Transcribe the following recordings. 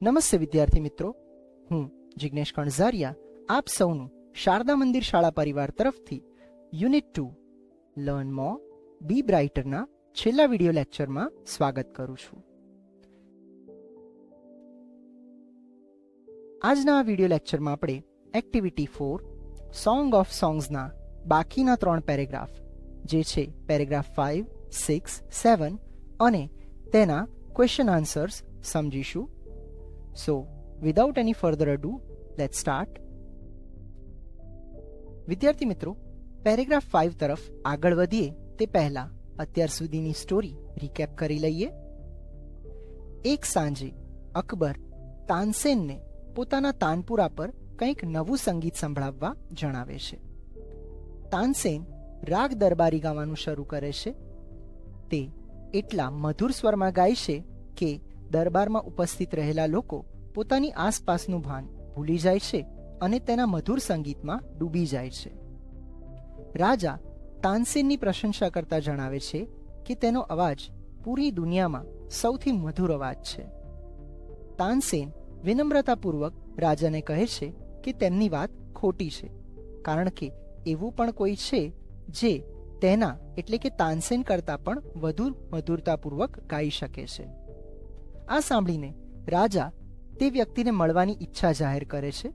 નમસ્તે વિદ્યાર્થી મિત્રો, હું જિગ્નેશ કણઝારિયા આપ સૌનું શારદા મંદિર શાળા પરિવાર તરફથી યુનિટ 2 લર્ન મોર બી બ્રાઇટરના છેલ્લા વિડિયો લેક્ચરમાં સ્વાગત કરું છું. આજના આ વિડિયો લેક્ચરમાં આપણે એક્ટિવિટી 4 સોંગ ઓફ સોંગ્સના બાકીના 3 પેરેગ્રાફ જે છે પેરેગ્રાફ 5, 6, 7 અને તેના ક્વેશ્ચન આન્સર્સ સમજીશું. So, without any further ado, let's start. વિદ્યાર્થી મિત્રો, પેરેગ્રાફ 5 તરફ આગળ વધીએ તે પહેલા અત્યાર સુધીની સ્ટોરી રીકેપ કરી લઈએ. એક સાંજે અકબર તાનસેનને પોતાના તાનપુરા પર કંઈક નવું સંગીત સંભળાવવા જણાવે છે. તાનસેન રાગ દરબારી ગાવાનું શરૂ કરે છે. તે એટલા મધુર સ્વરમાં ગાય છે કે દરબારમાં ઉપસ્થિત રહેલા લોકો પોતાની આસપાસનું ભાન ભૂલી જાય છે અને તેના મધુર સંગીતમાં ડૂબી જાય છે. રાજા તાનસેનની પ્રશંસા કરતા જણાવે છે કે તેનો અવાજ પૂરી દુનિયામાં સૌથી મધુર અવાજ છે. તાનસેન વિનમ્રતાપૂર્વક રાજાને કહે છે કે તેમની વાત ખોટી છે, કારણ કે એવું પણ કોઈ છે જે તેના એટલે કે તાનસેન કરતાં પણ વધુ મધુરતાપૂર્વક ગાઈ શકે છે. આ સાંભળીને રાજા તે વ્યક્તિને મળવાની ઈચ્છા જાહેર કરે છે,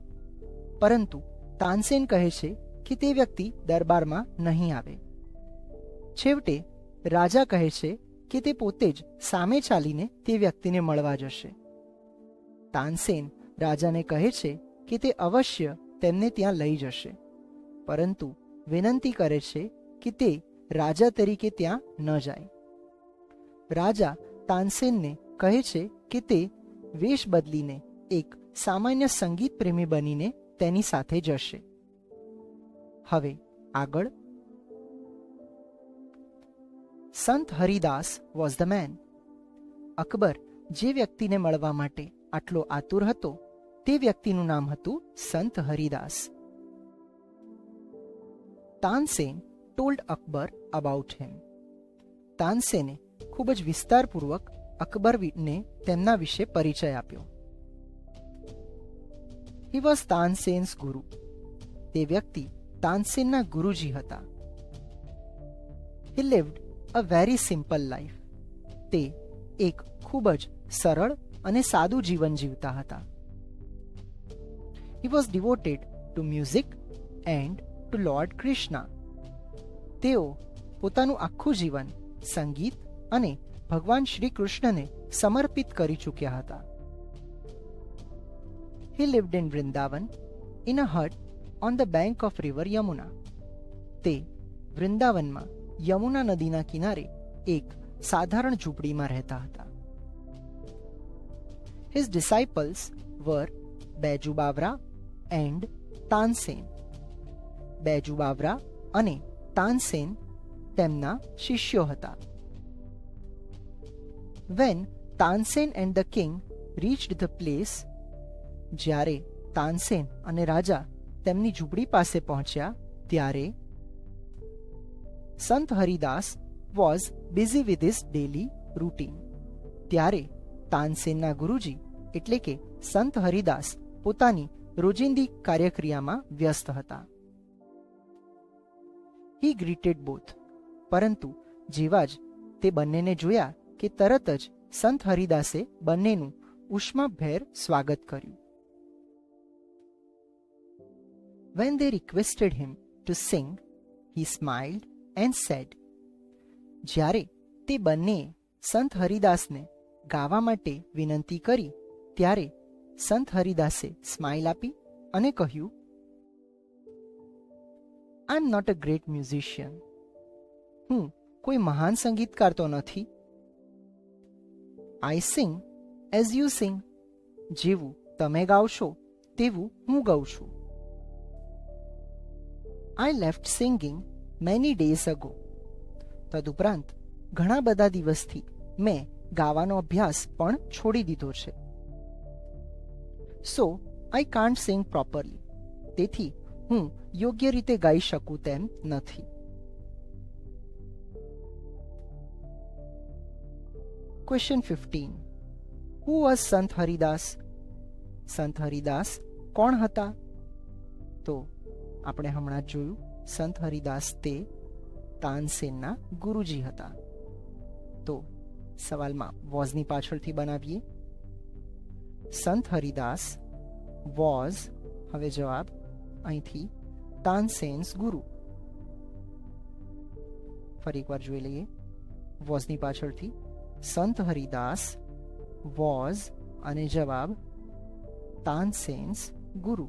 પરંતુ તાનસેન કહે છે કે તે વ્યક્તિ દરબારમાં નહીં આવે. છેવટે રાજા કહે છે કે તે પોતે જ સામે ચાલીને તે વ્યક્તિને મળવા જશે. તાનસેન રાજાને કહે છે કે તે અવશ્ય તેમને ત્યાં લઈ જશે, પરંતુ વિનંતી કરે છે કે તે રાજા તરીકે ત્યાં ન જાય. રાજા તાનસેનને કહે છે કે તે વેશ બદલીને એક સામાન્ય સંગીત પ્રેમી બનીને તેની સાથે જશે. હવે આગળ. Sant Haridas was the man. Akbar જે વ્યક્તિને મળવા માટે આટલો આતુર હતો તે વ્યક્તિનું નામ હતું સંત હરિદાસ. તાનસેન ટોલ્ડ અકબર અબાઉટ હિમ. તાનસેને ખૂબ જ વિસ્તારપૂર્વક અકબરને તેમના વિશે પરિચય આપ્યો. હી વોઝ તાનસેન્સ ગુરુ. તે વ્યક્તિ તાનસેનના ગુરુજી હતા. હી લિવ્ડ અ વેરી સિમ્પલ લાઈફ. તે એક ખૂબ જ સરળ અને સાદું જીવન જીવતા હતા. He was devoted to music and to Lord Krishna. તેઓ પોતાનું આખું જીવન સંગીત અને ભગવાન શ્રી કૃષ્ણને સમર્પિત કરી ચૂક્યા હતા. He lived in Vrindavan in a hut on the bank of river Yamuna. તે વૃંદાવનમાં યમુના નદીના કિનારે એક સાધારણ ઝૂંપડીમાં રહેતા હતા. His disciples were Baiju Bawra and Tansen. Baiju બાવરા અને તાનસેન તેમના શિષ્યો હતા. When Tansen and the king reached the place, જ્યારે તાનસેન અને રાજા તેમની ઝૂંપડી પાસે પહોંચ્યા ત્યારે સંત Haridas was busy with his daily routine. ત્યારે તાનસેનના ગુરુજી એટલે કે સંત હરિદાસ પોતાની રોજિંદી કાર્યક્રિયામાં વ્યસ્ત હતા. હી ગ્રીટેડ બોથ. પરંતુ જેવા જ તે બંનેને જોયા કે તરત જ સંત હરિદાસે બંનેનું ઉષ્માભેર સ્વાગત કર્યું. When they requested him to sing, he smiled and said. જ્યારે તે બંનેએ સંત હરિદાસને ગાવા માટે વિનંતી કરી ત્યારે સંત હરિદાસે સ્માઇલ આપી અને કહ્યું, I am not a great musician. હું કોઈ મહાન સંગીતકાર તો નથી. I sing as you sing. જેવું તમે ગાઓ છો તેવું હું ગાઉં છું. I left singing many days ago. તદુપરાંત ઘણા બધા દિવસથી મેં ગાવાનો અભ્યાસ પણ છોડી દીધો છે. So I can't sing properly. તેથી હું યોગ્ય રીતે ગાઈ શકું તેમ નથી. Question 15. Who was Sant Haridas સંત હરિદાસ કોણ હતા? તો આપણે હમણાં જ જોયું, સંત હરિદાસ તે તાનસેનના ગુરુજી હતા. તો સવાલમાં વોઝની પાછળથી બનાવીએ. સંત હરિદાસ વોઝ, હવે જવાબ અહીંથી તાનસેન્સ ગુરુ. ફરી એકવાર જોઈ લઈએ. વોઝની પાછળથી સંત હરિદાસ વોઝ અને જવાબ તાનસેન્સ ગુરુ.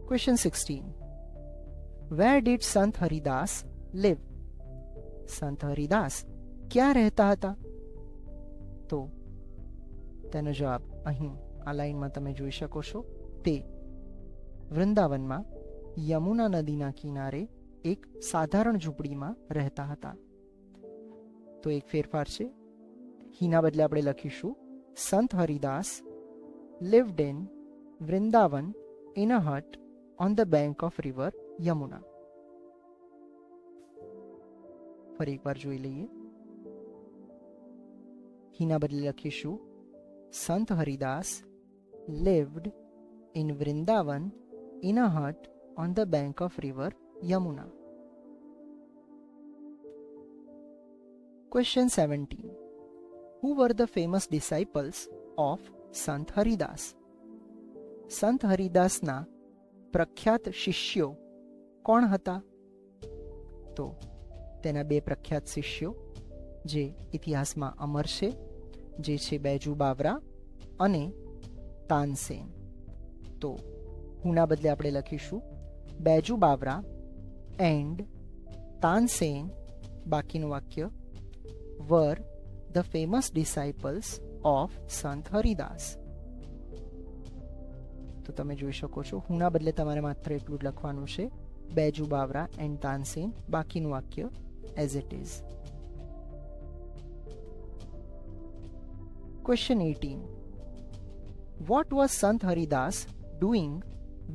Question 16. Where did Sant Haridas live? સંત હરિદાસ ક્યાં રહેતા હતા? તો તેનો જવાબ અહીં આ લાઈનમાં તમે જોઈ શકો છો. તે વૃંદાવનમાં યમુના નદીના કિનારે એક સાધારણ ઝૂંપડીમાં રહેતા હતા. તો એક ફેરફાર છે. હીના બદલે આપણે લખીશું સંત Haridas lived in Vrindavan in a hut on the bank of river Yamuna. ફરી એકવાર જોઈ લઈએ. હીના બદલે લખીશું સંત Haridas lived in Vrindavan in a hut on the bank of river Yamuna. Question 17. Who were the famous disciples of Sant Haridas? સંત હરિદાસના પ્રખ્યાત શિષ્યો કોણ હતા? તો તેના બે પ્રખ્યાત શિષ્યો જે ઇતિહાસમાં અમર છે, જે છે બેજુ બાવરા અને તાનસેન. તો હુના બદલે આપણે લખીશું બેજુ બાવરા એન્ડ તાનસેન, બાકીનું વાક્ય were the famous disciples of Sant Haridas. તો તમે જોઈ શકો છો, હુના બદલે તમારે માત્ર એટલું જ લખવાનું છે બેજુ બાવરા એન્ડ તાનસેન, બાકીનું વાક્ય as it is. Question 18. What was Sant Haridas doing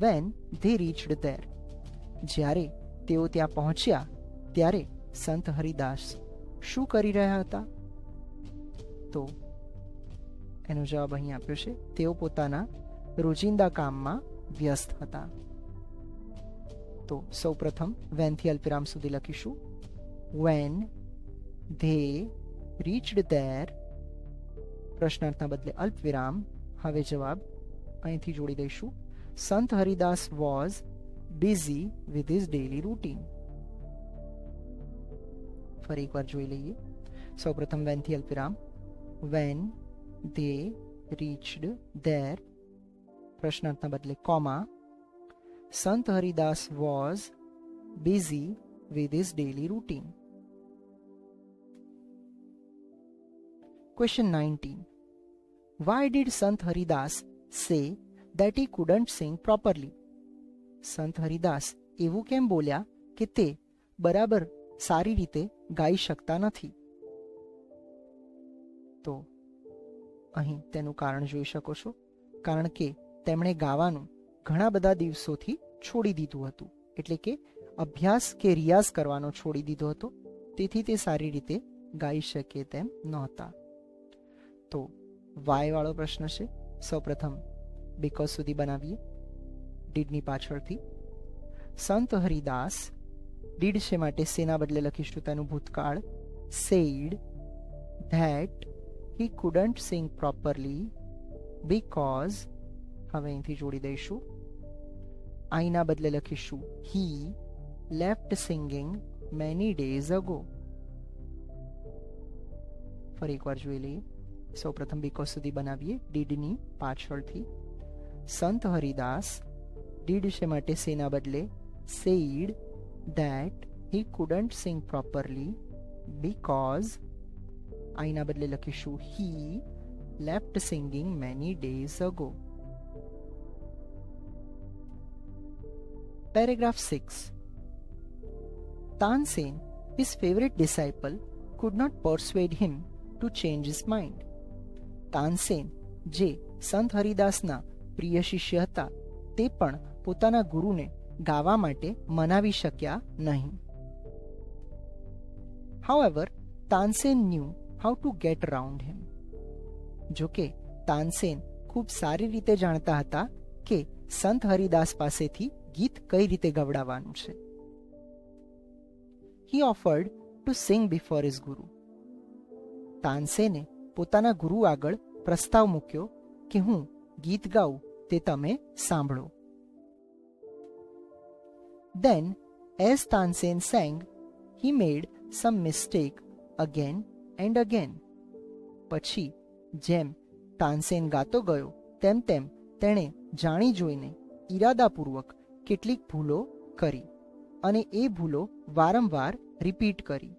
when they reached there? જ્યારે તેઓ ત્યાં પહોંચ્યા ત્યારે સંત હરિદાસ શું કરી રહ્યા હતા? તો એનો જવાબ અહીં આપ્યો છે. તેઓ પોતાના રોજિંદા કામમાં વ્યસ્ત હતા. તો સૌપ્રથમ વેન થી અલ્પવિરામ સુધી લખીશું. વેન ધે રીચ્ડ ધેર, પ્રશ્નાર્થના બદલે અલ્પવિરામ. હવે જવાબ અહીંથી જોડી દઈશું. સંત Haridas was busy with his daily routine. ફરી એકવાર જોઈ લઈએ. સૌપ્રથમ વેન થી અલ્પવિરામ. વેન ધે રીચ્ડ ધેર, પ્રશ્નાર્થના બદલે કોમા. સંત Haridas was busy with his daily routine. Question 19. Why did Sant Haridas say that he couldn't sing properly? સંત હરિદાસ એવું કેમ બોલ્યા કે તે બરાબર સારી રીતે ગાઈ શકતા નથી? તો અહીં તેનું કારણ જોઈ શકો છો. કારણ કે તેમણે ગાવાનું ઘણા બધા દિવસોથી છોડી દીધું હતું, એટલે કે અભ્યાસ કે રિયાઝ કરવાનો છોડી દીધો હતો. તેથી તે સારી રીતે ગાઈ શકે તેમ નહોતા. તો વાય વાળો પ્રશ્ન છે. સૌપ્રથમ બીકોઝ સુધી બનાવીએ. ડીડની પાછળથી સંત હરિદાસ, ડીડ છે માટે સેના બદલે લખીશું તેનું ભૂતકાળ said that he couldn't sing properly because, હવે અહીંથી જોડી દઈશું. આઈના બદલે લખીશું he left singing many days ago. ફરી એકવાર જોઈ લઈએ. સૌપ્રથમ બીકોઝ સુધી બનાવીએ. ડીડની પાછળથી સંત હરિદાસ, ડીડ છે માટે સેના બદલે said that he couldn't sing properly because, આઈના બદલે લખીશું he left singing many days ago. Paragraph 6. Tansen, his favorite disciple, could not persuade him to change his mind. Tansen જે સંત હરિદાસના પ્રિય શિષ્ય હતા, તે પણ પોતાના ગુરુને ગાવા માટે મનાવી શક્યા નહીં. However, Tansen knew how to get around him. જો કે તાનસેન ખૂબ સારી રીતે જાણતા હતા કે સંત હરિદાસ પાસેથી ગીત કઈ રીતે ગવડાવવાનું છે. He offered to sing before his guru. તાનસેને પોતાના ગુરુ આગળ પ્રસ્તાવ મૂક્યો કે હું ગીત ગાઉં તે તમે સાંભળો. Then, as Tansen sang, he made some mistake again and again. પછી જેમ તાનસેન ગાતો ગયો તેમ તેમ તેણે જાણી જોઈને ઈરાદાપૂર્વક કેટલીક ભૂલો કરી અને એ ભૂલો વારંવાર રિપીટ કરી.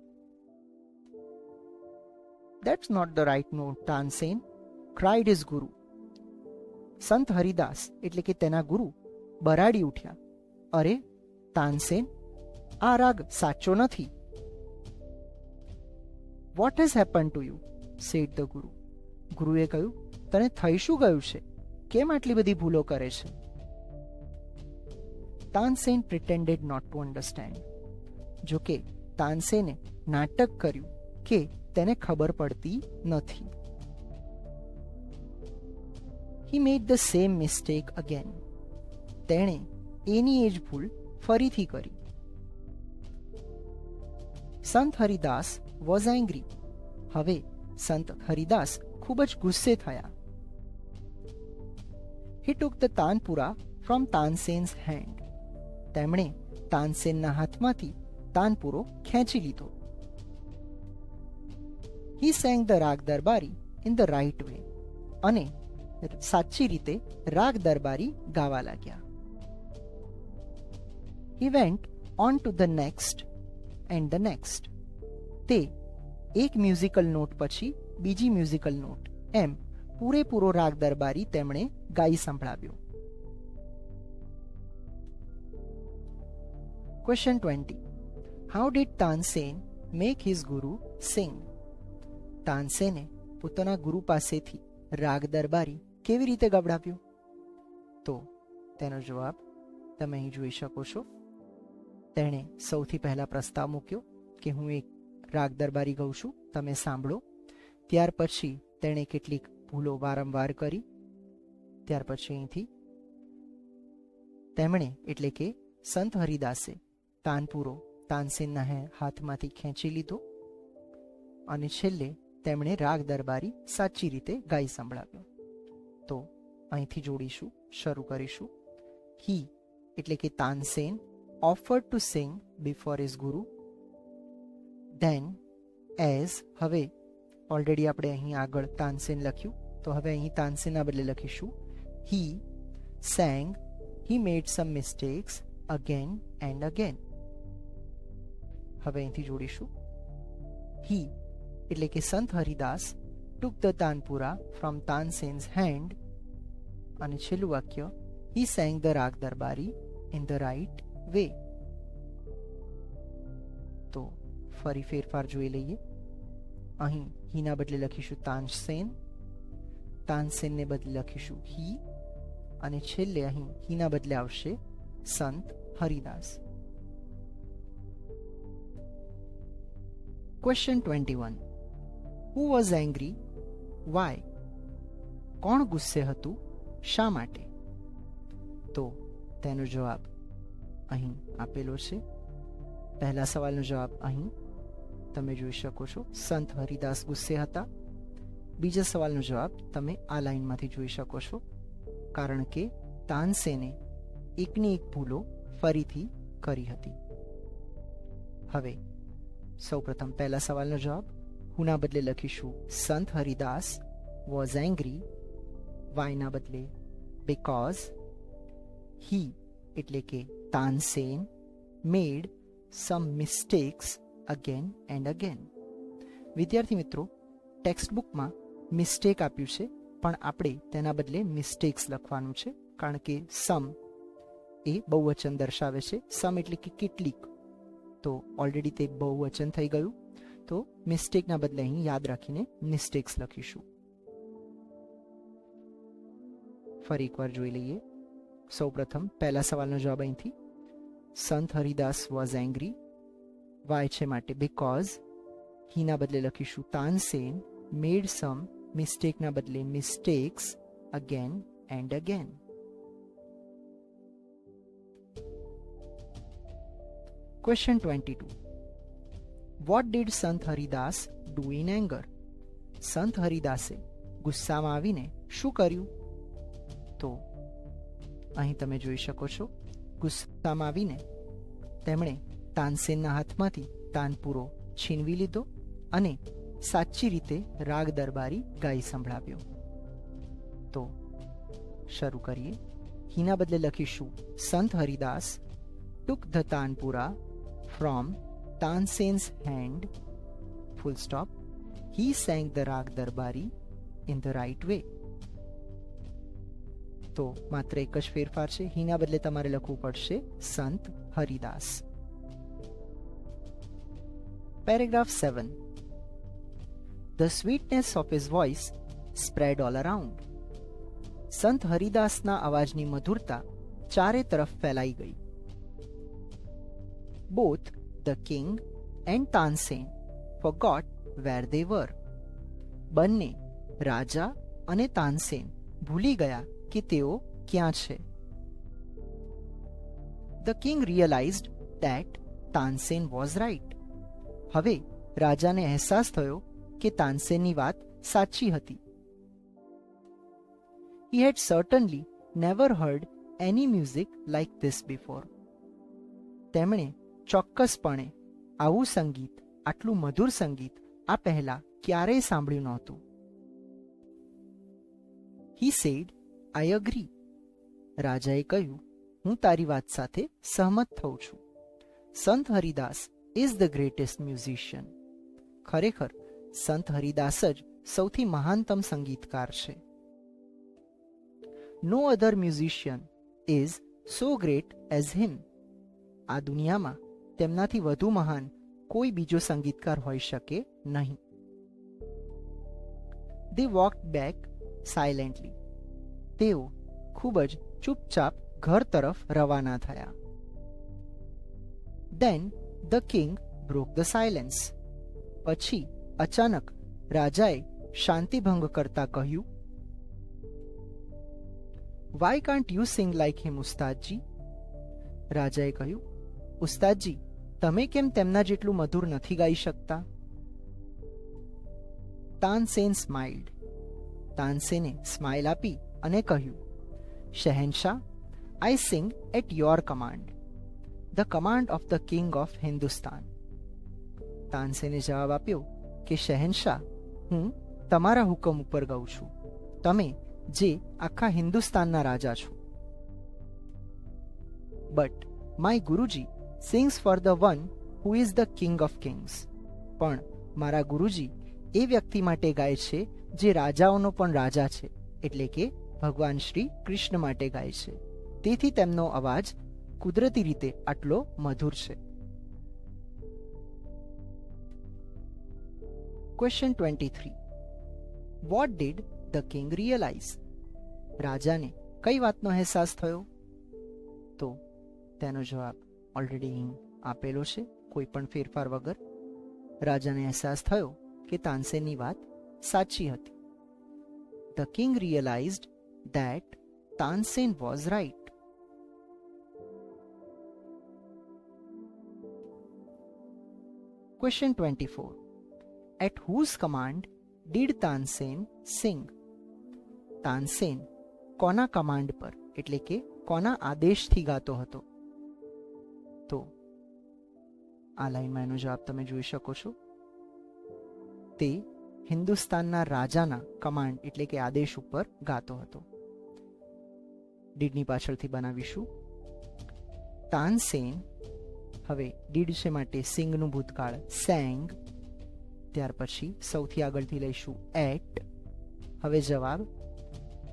That's not the right note, Tansen, cried his guru. સંત હરિદાસ એટલે કે તેના ગુરુ બરાડી ઉઠ્યા. અરે તાનસેન, આ રાગ સાચો નથી. What has happened to you? said the guru. ગુરુએ કહ્યું, તને થઈ શું ગયું છે? કેમ આટલી બધી ભૂલો કરે છે? Tansen pretended not to understand. જો કે તાનસેને નાટક કર્યું કે તેને ખબર પડતી નથી. He made the same mistake again. તેણે એની એ જ ભૂલ ફરીથી કરી. સંત હરિદાસ was angry. હવે સંત હરિદાસ ખૂબ જ ગુસ્સે થયા. He took the tanpura from Tansen's hand. તેમણે તાનસેનના હાથમાંથી તાનપુરો ખેંચી લીધો. He sang the રાગ દરબારી in the right way. અને સાચી રીતે રાગ દરબારી ગાવા લાગ્યા. He went on to the next and the next. તે એક મ્યુઝિકલ નોટ પછી બીજી મ્યુઝિકલ નોટ એમ પૂરેપૂરો રાગ દરબારી તેમણે ગાઈ સંભળાવ્યો. Question 20. How did Tansen make his guru sing? તાનસેને પોતાના ગુરુ પાસેથી રાગ દરબારી કેવી રીતે ગવડાવ્યો? તો તેનો જવાબ તમે અહીં જોઈ શકો છો. તેણે સૌથી પહેલા પ્રસ્તાવ મૂક્યો કે હું એક રાગ દરબારી ગાઉં છું, તમે સાંભળો. ત્યાર પછી તેણે કેટલીક ભૂલો વારંવાર કરી. ત્યાર પછી અહીંથી તેમણે એટલે કે સંત હરિદાસે તાનપુરો તાનસેનના હાથમાંથી ખેંચી લીધો અને છેલ્લે તેમણે રાગ દરબારી સાચી રીતે ગાઈ સંભળાવ્યો. તો અહીંથી જોડીશું, શરૂ કરીશું. હી એટલે કે Tansen offered to sing before his guru. Then, as હવે ઓલરેડી આપણે અહીં આગળ તાનસેન લખ્યું, તો હવે અહીં તાનસેનના બદલે લખીશું he sang, he made some mistakes again and again. હવે અહીંથી જોડીશું he એટલે કે સંત Haridas took the tanpura from Tansen's hand અને છેલ્લું વાક્ય he sang the રાગ દરબારી in the right way. તો ફરી ફેરફાર જોઈ લઈએ. અહીં હીના બદલે લખીશું તાનસેન, તાનસેનને બદલે લખીશું હી અને છેલ્લે અહીં હીના બદલે આવશે સંત Haridas. Question 21. Who was angry? Why? કોણ ગુસ્સે હતું? શા માટે? તો તેનો જવાબ અહીં આપેલો છે. પહેલા સવાલનો જવાબ અહીં તમે જોઈ શકો છો, સંત હરિદાસ ગુસ્સે હતા. બીજા સવાલનો જવાબ તમે આ લાઈનમાંથી જોઈ શકો છો, કારણ કે તાનસેને એકની એક ભૂલો ફરીથી કરી હતી. હવે સૌપ્રથમ પહેલા સવાલનો જવાબ હુના બદલે લખીશું સંત હરિદાસ વોઝ એંગ્રી. વાયના બદલે બીકોઝ. હી એટલે કે તાનસેન મેડ સમ મિસ્ટેક્સ અગેન એન્ડ અગેન. વિદ્યાર્થી મિત્રો, ટેક્સ્ટ બુકમાં મિસ્ટેક આપ્યું છે, પણ આપણે તેના બદલે મિસ્ટેક્સ લખવાનું છે, કારણ કે સમ એ બહુવચન દર્શાવે છે. સમ એટલે કે કેટલીક, તો ઓલરેડી તે બહુવચન થઈ ગયું, તો મિસ્ટેકના બદલે અહીં યાદ રાખીને મિસ્ટેક્સ લખીશું. ફરી એકવાર જોઈ લઈએ. સૌપ્રથમ પહેલા સવાલનો જવાબ અહીંથી સંત હરિદાસ વોઝ એંગ્રી. વાય છે માટે બીકોઝ. હીના બદલે લખીશું તાનસેન મેડ સમ મિસ્ટેકના બદલે mistakes again and again. Question 22. What did Sant Haridas do in anger? સંત હરિદાસે ગુસ્સામાં આવીને શું કર્યું? તો અહીં તમે જોઈ શકો છો, ગુસ્સામાં આવીને તેમણે તાનસેનના હાથમાંથી તાનપુરો છીનવી લીધો અને સાચી રીતે રાગ દરબારી ગાઈ સંભળાવ્યો. તો શરૂ કરીએ. હીના બદલે લખીશું સંત Haridas took the tanpura from Tansen's hand, full stop. He sang the rag darbari in the right way. તો માત્ર એક જ ફેરફાર છે. હીના બદલે તમારે લખવું પડશે સંત Haridas. Paragraph 7. The sweetness of his voice spread all around. સંત હરિદાસના અવાજની મધુરતા ચારે તરફ ફેલાઈ ગઈ. Both the king and Tansen forgot where they were. બંને રાજા અને તાનસેન ભૂલી ગયા કે તેઓ ક્યાં છે. The king realized that Tansen was right. હવે રાજાને અહેસાસ થયો કે તાનસેનની વાત સાચી હતી. He had certainly never heard any music like this before. તેમણે ચોક્કસપણે આવું સંગીત, આટલું મધુર સંગીત આ પહેલા ક્યારેય સાંભળ્યું નહોતું. He said, I agree. રાજાએ કહ્યું, હું તારી વાત સાથે સહમત થઉં છું. સંત Haridas is the greatest musician. ખરેખર સંત હરિદાસ જ સૌથી મહાનતમ સંગીતકાર છે. No other musician is so great as him. આ દુનિયામાં તેમનાથી વધુ મહાન કોઈ બીજો સંગીતકાર હોઈ શકે નહીં. They walked back silently. તેઓ ખૂબ જ ચૂપચાપ ઘર તરફ રવાના થયા. Then the king broke the silence. પછી અચાનક રાજાએ શાંતિભંગ કરતા કહ્યું, Why can't you sing like him, ઉસ્તાદજી? રાજાએ કહ્યું, ઉસ્તાદજી, તમે કેમ તેમના જેટલું મધુર નથી ગાઈ શકતા? તાનસેન સ્માઇલ્ડ. તાનસેને સ્માઇલ આપી અને કહ્યું, શહેનશાહ, I sing at your command, the command of the king of Hindustan. તાનસેને જવાબ આપ્યો કે શહેનશાહ, હું તમારા હુકમ ઉપર ગાઉં છું, તમે જે આખા હિન્દુસ્તાનના રાજા છો. But my Guruji sings for the one who is the king of Kings. પણ મારા ગુરુજી એ વ્યક્તિ માટે ગાય છે જે રાજાઓનો પણ રાજા છે, એટલે કે ભગવાન શ્રી કૃષ્ણ માટે ગાય છે. તેથી તેમનો અવાજ કુદરતી રીતે આટલો મધુર છે. Question 23. What did the king realize? રાજાને કઈ વાતનો અહેસાસ થયો? તો તેનો જવાબ ઓલરેડી અહીં આપેલો છે, કોઈ પણ ફેરફાર વગર. રાજાને અહેસાસ થયો કે તાનસેનની વાત સાચી હતી. The king realized that Tansen was right. Question 24. At whose command did Tansen sing? Tansen કોના કમાન્ડ પર એટલે કે કોના આદેશથી ગાતો હતો? તો આ લાઈનમાં એનો જવાબ તમે જોઈ શકો છો. તે હિન્દુસ્તાનના રાજાના કમાન્ડ એટલે કે આદેશ ઉપર ગાતો હતો. ડીડની પાછળથી બનાવીશું તાનસેન. હવે ડીડ છે માટે સિંગનું ભૂતકાળ સેંગ. ત્યાર પછી સૌથી આગળથી લઈશું એટ. હવે જવાબ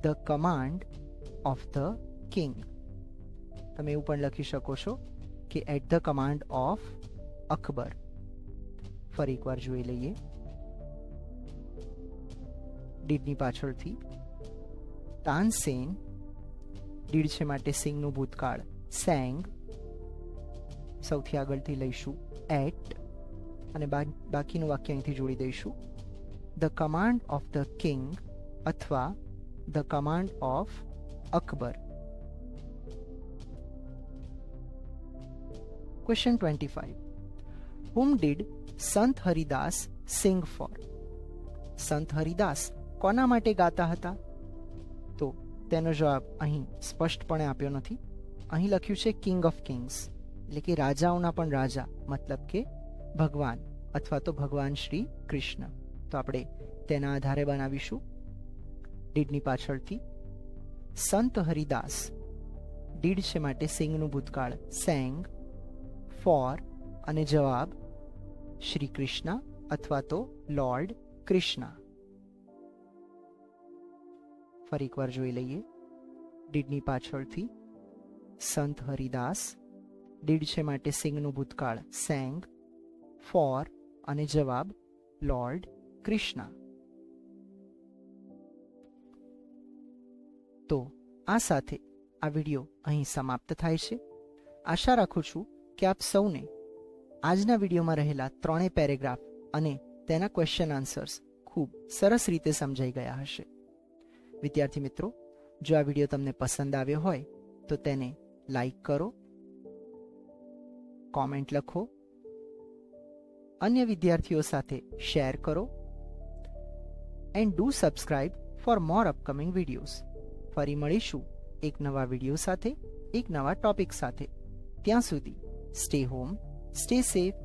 the command of the king. તમે એવું પણ લખી શકો છો કે at the command of Akbar. ફરી એકવાર જોઈ લઈએ. ડીડની પાછળથી તાનસેન, ડીડ છે માટે સિંગનું ભૂતકાળ સેંગ. સૌથી આગળથી લઈશું એટ અને બાકીનું વાક્ય અહીંથી જોડી દઈશું the command of the king અથવા the command of Akbar? Question 25. Whom did Sant Haridas sing for? સંત હરિદાસ કોના માટે ગાતા હતા? તો તેનો જવાબ અહીં સ્પષ્ટપણે આપ્યો નથી. અહીં લખ્યું છે કિંગ ઓફ કિંગ્સ, એટલે કે રાજાઓના પણ રાજા, મતલબ કે ભગવાન અથવા તો ભગવાન શ્રી કૃષ્ણ. તો આપણે તેના આધારે બનાવીશું ડીડની પાછળથી સંત હરિદાસ. ડીડ છે માટે સિંગનું ભૂતકાળ સેંગ, ફોર અને જવાબ શ્રી કૃષ્ણ અથવા તો લોર્ડ કૃષ્ણ. ફરી એકવાર જોઈ લઈએ. ડીડની પાછળથી સંત હરિદાસ, ડીડ છે માટે સિંગનું ભૂતકાળ સેંગ, ફોર અને જવાબ લોર્ડ કૃષ્ણ. તો આ સાથે આ વિડીયો અહીં સમાપ્ત થાય છે. આશા રાખું છું કે આપ સૌને આજના વિડીયોમાં રહેલા ત્રણેય પેરેગ્રાફ અને તેના ક્વેશ્ચન આન્સર્સ ખૂબ સરસ રીતે સમજાઈ ગયા હશે. વિદ્યાર્થી મિત્રો, જો આ વિડીયો તમને પસંદ આવ્યો હોય તો તેને લાઈક કરો, કોમેન્ટ લખો, અન્ય વિદ્યાર્થીઓ સાથે શેર કરો and do subscribe for more upcoming videos. ફરી મળીશું એક નવા વિડીયો સાથે, એક નવા ટોપિક સાથે. ત્યાં સુધી સ્ટે હોમ, સ્ટે સેફ